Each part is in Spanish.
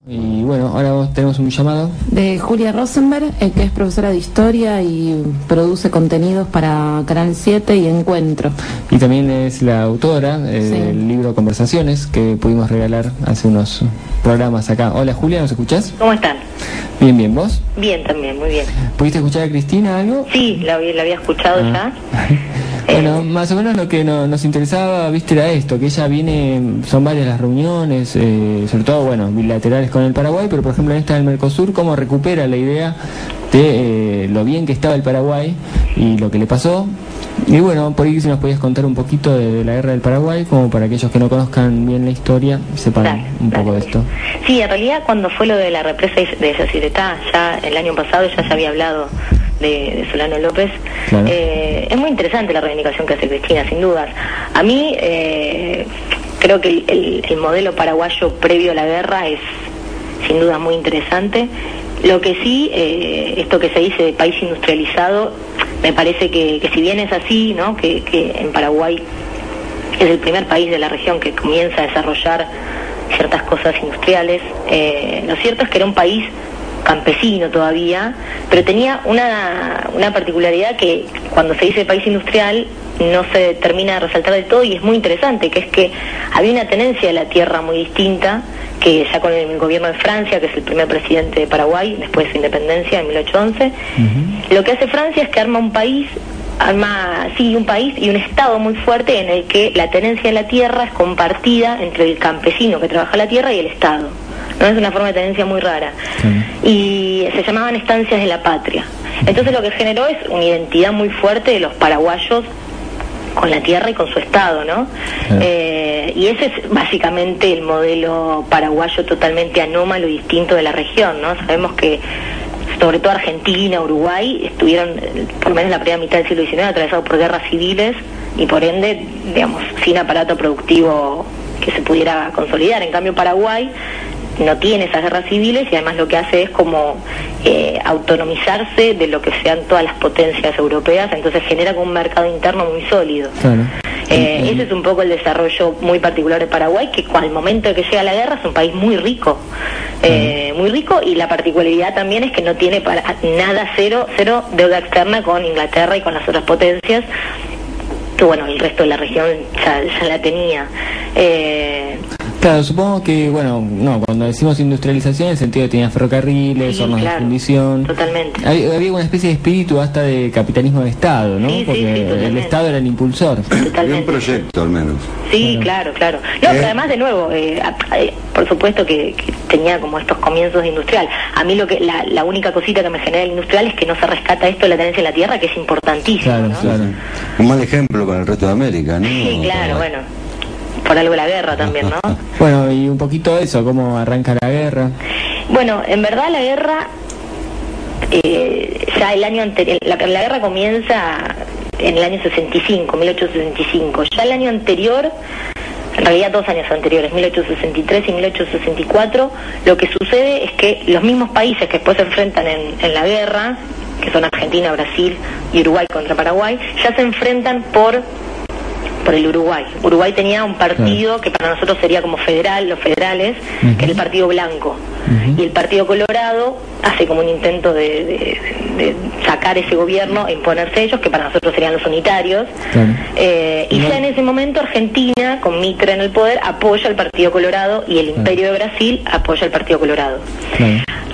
Y bueno, ahora tenemos un llamado de Julia Rosenberg, que es profesora de historia y produce contenidos para Canal 7 y Encuentro. Y también es la autora del libro Conversaciones que pudimos regalar hace unos programas acá. Hola Julia, ¿nos escuchás? ¿Cómo están? Bien, bien, ¿vos? Bien también, muy bien. ¿Pudiste escuchar a Cristina algo? Sí, la había escuchado ya. Bueno, más o menos lo que nos interesaba, viste, era esto, que ella viene, son varias las reuniones, sobre todo, bueno, bilaterales con el Paraguay, pero por ejemplo en esta del Mercosur, cómo recupera la idea de lo bien que estaba el Paraguay y lo que le pasó. Y bueno, por ahí si nos podías contar un poquito de la guerra del Paraguay, como para aquellos que no conozcan bien la historia, sepan un poco de esto. Sí, en realidad cuando fue lo de la represa de Yacyretá, ya el año pasado ya se había hablado de Solano López. Claro. Es muy interesante la reivindicación que hace Cristina, sin dudas. A mí creo que el modelo paraguayo previo a la guerra es sin duda muy interesante. Lo que sí, esto que se dice de país industrializado, me parece que si bien es así, ¿no? que en Paraguay es el primer país de la región que comienza a desarrollar ciertas cosas industriales, lo cierto es que era un país campesino todavía, pero tenía una particularidad que cuando se dice país industrial no se termina de resaltar del todo, y es muy interesante, que es que había una tenencia de la tierra muy distinta, que ya con el gobierno de Francia, que es el primer presidente de Paraguay después de su independencia en 1811, lo que hace Francia es que arma un país y un estado muy fuerte en el que la tenencia de la tierra es compartida entre el campesino que trabaja la tierra y el Estado. ¿No? Es una forma de tenencia muy rara. Y se llamaban estancias de la patria. Entonces lo que generó es una identidad muy fuerte de los paraguayos con la tierra y con su Estado, ¿no? Y ese es básicamente el modelo paraguayo totalmente anómalo y distinto de la región, ¿no? Sabemos que sobre todo Argentina, Uruguay, estuvieron, por lo menos la primera mitad del siglo XIX, atravesados por guerras civiles y por ende, digamos, sin aparato productivo que se pudiera consolidar. En cambio Paraguay no tiene esas guerras civiles y además lo que hace es como autonomizarse de lo que sean todas las potencias europeas, entonces genera como un mercado interno muy sólido. Claro. Ese es un poco el desarrollo muy particular de Paraguay, que al momento de que llega la guerra es un país muy rico, y la particularidad también es que no tiene para nada cero deuda externa con Inglaterra y con las otras potencias, que bueno, el resto de la región ya la tenía. Claro, supongo que, bueno, no, cuando decimos industrialización, en el sentido de que tenía ferrocarriles, hornos de fundición. Totalmente. Había una especie de espíritu hasta de capitalismo de Estado, ¿no? Porque el Estado era el impulsor. Había un proyecto, al menos. Sí, claro. No, pero además, de nuevo, por supuesto que tenía como estos comienzos de industrial. A mí la única cosita que me genera el industrial es que no se rescata esto de la tenencia de la tierra, que es importantísimo. Claro, ¿no? claro. Un mal ejemplo con el resto de América, ¿no? Sí, claro, bueno. Por algo la guerra también, ¿no? Bueno, y un poquito de eso, ¿cómo arranca la guerra? Bueno, en verdad la guerra, ya el año anterior, la guerra comienza en el año 1865. Ya el año anterior, en realidad 2 años anteriores, 1863 y 1864, lo que sucede es que los mismos países que después se enfrentan en la guerra, que son Argentina, Brasil y Uruguay contra Paraguay, ya se enfrentan por el Uruguay. Uruguay tenía un partido que para nosotros sería como federal, los federales, que era el Partido Blanco. Y el Partido Colorado hace como un intento de sacar ese gobierno e imponerse ellos, que para nosotros serían los unitarios. Y ya en ese momento Argentina, con Mitre en el poder, apoya al Partido Colorado, y el Imperio de Brasil apoya al Partido Colorado.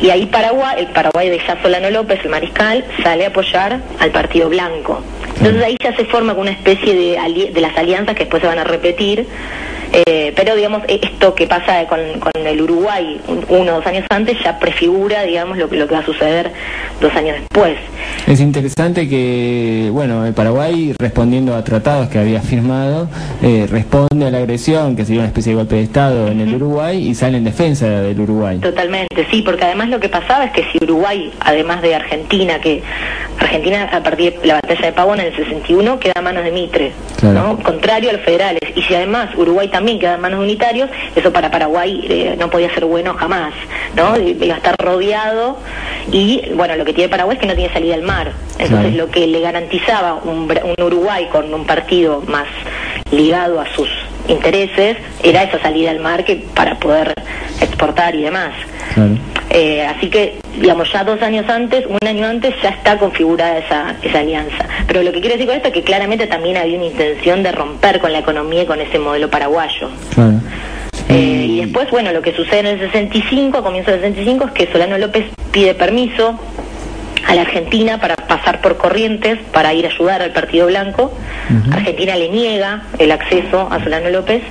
Y ahí el Paraguay de ya Solano López, el mariscal, sale a apoyar al Partido Blanco. Entonces ahí ya se forma una especie de las alianzas que después se van a repetir, pero digamos, esto que pasa con el Uruguay 1 o 2 años antes ya prefigura, digamos, lo que va a suceder 2 años después. Es interesante que, bueno, el Paraguay, respondiendo a tratados que había firmado, responde a la agresión, que sería una especie de golpe de Estado en el Uruguay, y sale en defensa del Uruguay. Totalmente, sí, porque además lo que pasaba es que si Uruguay, además de Argentina, a partir de la batalla de Pavón en el 61 queda a manos de Mitre, ¿no? Contrario a los federales, y si además Uruguay también queda en manos de unitarios, eso para Paraguay no podía ser bueno jamás, ¿no? Iba a estar rodeado, y bueno, lo que tiene Paraguay es que no tiene salida al mar, entonces lo que le garantizaba un Uruguay con un partido más ligado a sus intereses era esa salida al mar, que para poder exportar y demás. Claro. Así que, digamos, ya 2 años antes, 1 año antes, ya está configurada esa alianza. Pero lo que quiero decir con esto es que claramente también había una intención de romper con la economía y con ese modelo paraguayo. Claro. Y después, bueno, lo que sucede en el 65, a comienzos del 65, es que Solano López pide permiso a la Argentina para pasar por Corrientes para ir a ayudar al Partido Blanco. Argentina le niega el acceso a Solano López.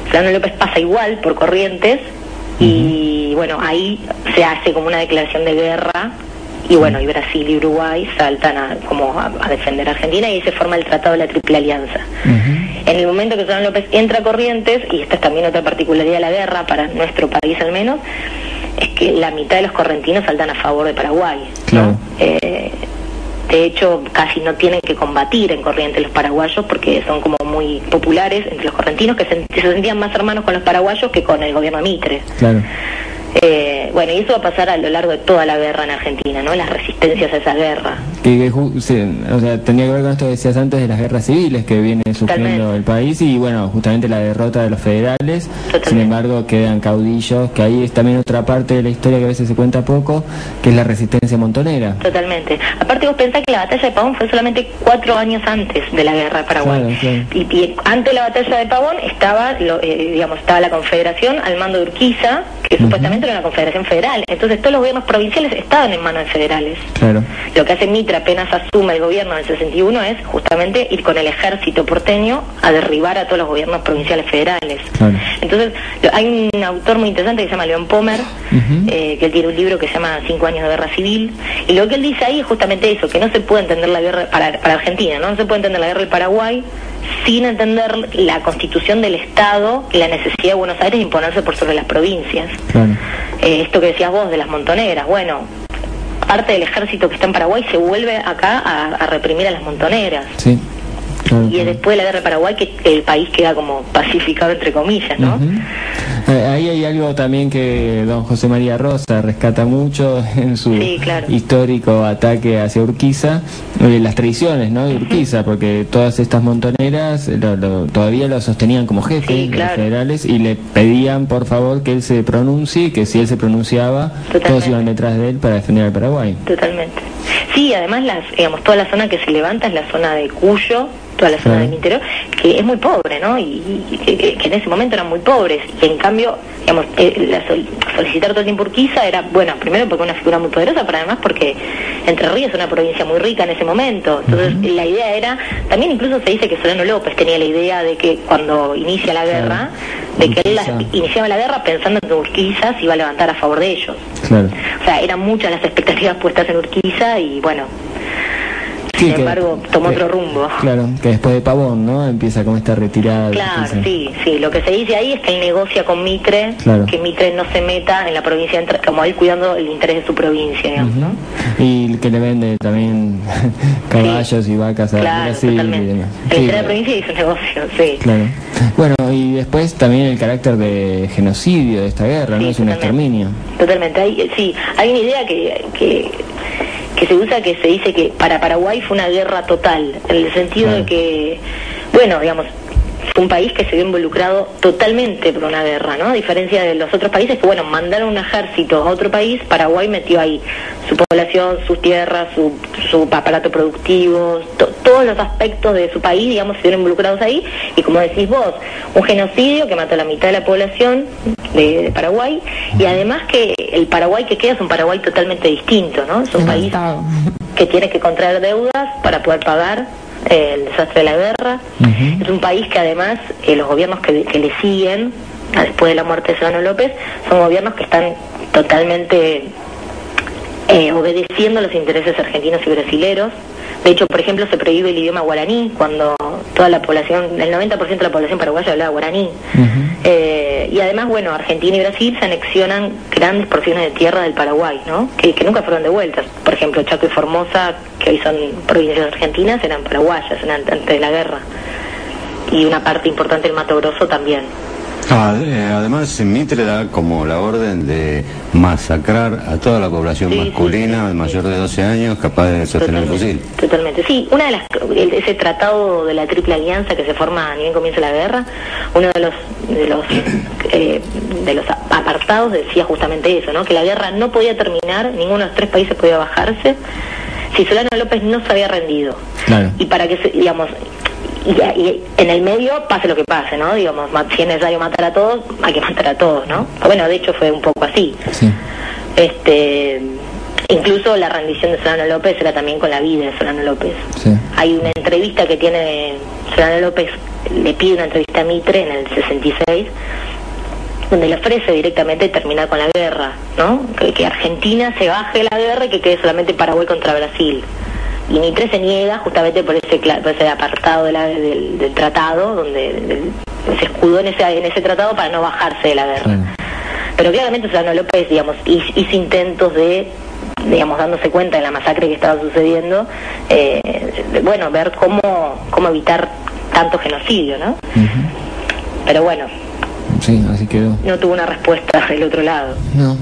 Solano López pasa igual por Corrientes y bueno, ahí se hace como una declaración de guerra y bueno, y Brasil y Uruguay saltan a defender a Argentina y ahí se forma el Tratado de la Triple Alianza. En el momento que Solano López entra a Corrientes, y esta es también otra particularidad de la guerra para nuestro país al menos, es que la mitad de los correntinos saltan a favor de Paraguay, claro. ¿no? De hecho, casi no tienen que combatir en Corrientes los paraguayos porque son como muy populares entre los correntinos que se sentían más hermanos con los paraguayos que con el gobierno Mitre. Claro. Bueno, y eso va a pasar a lo largo de toda la guerra en Argentina, ¿no? Las resistencias a esa guerra. O sea, tenía que ver con esto que decías antes de las guerras civiles que viene sufriendo el país y bueno, justamente la derrota de los federales. Totalmente. Sin embargo, quedan caudillos, que ahí es también otra parte de la historia que a veces se cuenta poco, que es la resistencia montonera. Totalmente. Aparte vos pensás que la batalla de Pavón fue solamente 4 años antes de la guerra de Paraguay. Claro, claro. Y antes de la batalla de Pavón estaba, estaba la Confederación al mando de Urquiza, que supuestamente era una confederación federal. Entonces todos los gobiernos provinciales estaban en manos de federales. Claro. Lo que hace Mitre apenas asume el gobierno en el 61 es justamente ir con el ejército porteño a derribar a todos los gobiernos provinciales federales. Claro. Entonces hay un autor muy interesante que se llama León Pomer, que él tiene un libro que se llama 5 años de guerra civil, y lo que él dice ahí es justamente eso, que no se puede entender la guerra para Argentina, no se puede entender la guerra del Paraguay sin entender la constitución del Estado y la necesidad de Buenos Aires de imponerse por sobre las provincias. Claro. Esto que decías vos de las montoneras, bueno, parte del ejército que está en Paraguay se vuelve acá a reprimir a las montoneras. Sí. Claro, y después de la guerra de Paraguay que el país queda como pacificado entre comillas, ¿no? Ahí hay algo también que don José María Rosa rescata mucho en su histórico ataque hacia Urquiza, las tradiciones, ¿no?, de Urquiza, porque todas estas montoneras todavía lo sostenían como jefe de los federales y le pedían por favor que él se pronuncie, que si él se pronunciaba todos iban detrás de él para defender al Paraguay. Totalmente. Sí, además toda la zona que se levanta es la zona de Cuyo, toda la zona del interior, que es muy pobre, ¿no? Y que en ese momento eran muy pobres. Y en cambio, solicitar todo el tiempo Urquiza era, bueno, primero porque una figura muy poderosa, pero además porque Entre Ríos es una provincia muy rica en ese momento. Entonces, la idea era, también incluso se dice que Solano López tenía la idea de que cuando inicia la guerra, de que él iniciaba la guerra pensando en que Urquiza se iba a levantar a favor de ellos. Claro. O sea, eran muchas las expectativas puestas en Urquiza y bueno, sin embargo, tomó otro rumbo. Claro, que después de Pavón, ¿no?, empieza con esta retirada. Claro, sí. Lo que se dice ahí es que él negocia con Mitre, que Mitre no se meta en la provincia, como él cuidando el interés de su provincia, digamos, ¿no? Y que le vende también caballos y vacas a Brasil. Totalmente. Y demás. El interés de la provincia y su negocio, Claro. Bueno, y después también el carácter de genocidio de esta guerra, ¿no? Es un exterminio. Totalmente. Hay una idea que se usa, que se dice que para Paraguay fue una guerra total, en el sentido de que, bueno, digamos, fue un país que se vio involucrado totalmente por una guerra, ¿no? A diferencia de los otros países que, bueno, mandaron un ejército a otro país, Paraguay metió ahí su población, sus tierras, su aparato productivo, todos los aspectos de su país, digamos, se vieron involucrados ahí, y como decís vos, un genocidio que mató a la mitad de la población de Paraguay, y además que el Paraguay que queda es un Paraguay totalmente distinto, ¿no? Es un país que tiene que contraer deudas para poder pagar el desastre de la guerra. Es un país que además los gobiernos que le siguen después de la muerte de Solano López son gobiernos que están totalmente obedeciendo los intereses argentinos y brasileros. De hecho, por ejemplo, se prohíbe el idioma guaraní cuando toda la población, el 90% de la población paraguaya hablaba guaraní. Y además, bueno, Argentina y Brasil se anexionan grandes porciones de tierra del Paraguay, ¿no? Que nunca fueron devueltas. Por ejemplo, Chaco y Formosa, que hoy son provincias argentinas, eran paraguayas antes de la guerra. Y una parte importante del Mato Grosso también. Además, Mitre da como la orden de masacrar a toda la población masculina mayor de 12 años capaz de sostener el fusil. Totalmente, sí. Ese tratado de la Triple Alianza que se forma ni bien comienza la guerra, uno de los apartados decía justamente eso, ¿no? Que la guerra no podía terminar, ninguno de los tres países podía bajarse si Solano López no se había rendido. Claro. Y para que, digamos, y en el medio pase lo que pase, ¿no? Digamos, si es necesario matar a todos, hay que matar a todos, ¿no? Bueno, de hecho fue un poco así. Sí. Incluso la rendición de Solano López era también con la vida de Solano López. Sí. Hay una entrevista que tiene Solano López, le pide una entrevista a Mitre en el 66, donde le ofrece directamente terminar con la guerra, ¿no? Que Argentina se baje de la guerra y que quede solamente Paraguay contra Brasil. Y Mitre se niega justamente por ese apartado del tratado, donde se escudó en ese tratado para no bajarse de la guerra. Sí. Pero claramente Solano López, digamos, hizo intentos de, digamos, dándose cuenta de la masacre que estaba sucediendo, ver cómo evitar tanto genocidio, ¿no? Pero bueno, sí, así quedó. No tuvo una respuesta del otro lado. No,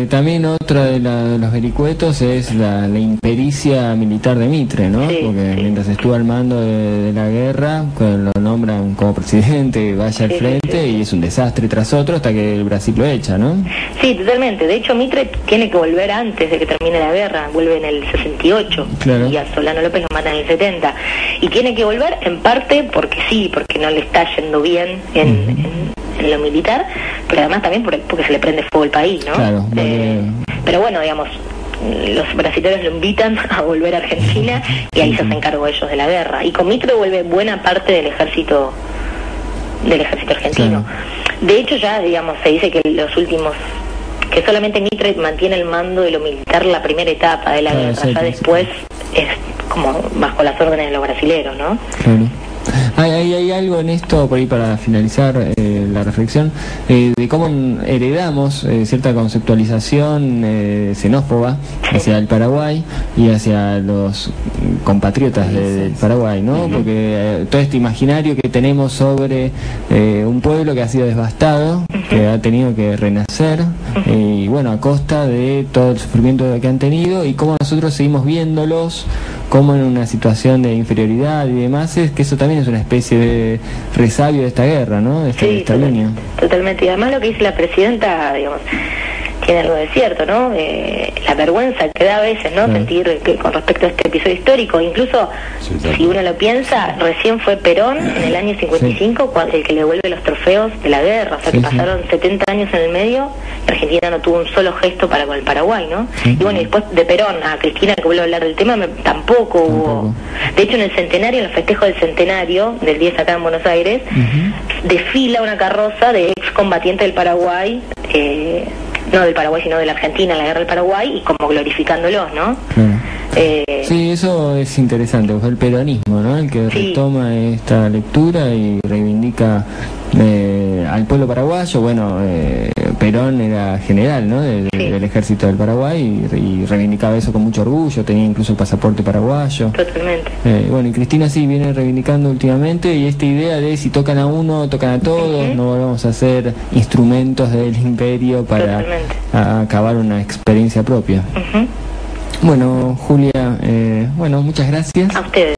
también otra de los vericuetos es la impericia militar de Mitre, ¿no? Sí, porque mientras estuvo al mando de la guerra, lo nombran como presidente, vaya al frente y es un desastre tras otro hasta que el Brasil lo echa, ¿no? Sí, totalmente. De hecho, Mitre tiene que volver antes de que termine la guerra, vuelve en el 68, claro. Y a Solano López lo matan en el 70. Y tiene que volver en parte porque no le está yendo bien en lo militar, pero además también porque se le prende fuego el país, ¿no? Claro, pero bueno, digamos, los brasileños lo invitan a volver a Argentina y ahí se hacen cargo ellos de la guerra. Y con Mitre vuelve buena parte del ejército argentino. Claro. De hecho, ya, digamos, se dice que que solamente Mitre mantiene el mando de lo militar la primera etapa de la guerra, ya después es como bajo las órdenes de los brasileros, ¿no? Claro. Hay algo en esto, por ahí para finalizar la reflexión, de cómo heredamos cierta conceptualización xenófoba hacia el Paraguay y hacia los compatriotas del Paraguay, ¿no? Porque todo este imaginario que tenemos sobre un pueblo que ha sido devastado, que ha tenido que renacer, y bueno, a costa de todo el sufrimiento que han tenido, y cómo nosotros seguimos viéndolos como en una situación de inferioridad y demás, es que eso también es una especie de resabio de esta guerra, ¿no? De esta línea. Totalmente. Y además lo que dice la presidenta, digamos, tiene algo de cierto, ¿no? La vergüenza que da a veces, ¿no? Sentir que con respecto a este episodio histórico, incluso si uno lo piensa, recién fue Perón en el año 55 el que le devuelve los trofeos de la guerra, o sea que pasaron 70 años en el medio y Argentina no tuvo un solo gesto para con el Paraguay, ¿no? Y bueno, y después de Perón a Cristina, que vuelve a hablar del tema, tampoco hubo. De hecho, en el centenario, en el festejo del centenario del 10 acá en Buenos Aires, desfila una carroza de excombatientes del Paraguay, no del Paraguay sino de la Argentina en la guerra del Paraguay, y como glorificándolos, ¿no? Sí, eso es interesante, el peronismo, ¿no? El que retoma esta lectura y reivindica al pueblo paraguayo. Bueno, Perón era general, ¿no? Del ejército del Paraguay y reivindicaba eso con mucho orgullo, tenía incluso el pasaporte paraguayo. Totalmente. Bueno, y Cristina sí viene reivindicando últimamente, y esta idea de si tocan a uno, tocan a todos, no volvamos a ser instrumentos del imperio para acabar una experiencia propia. Bueno, Julia, muchas gracias. A ustedes.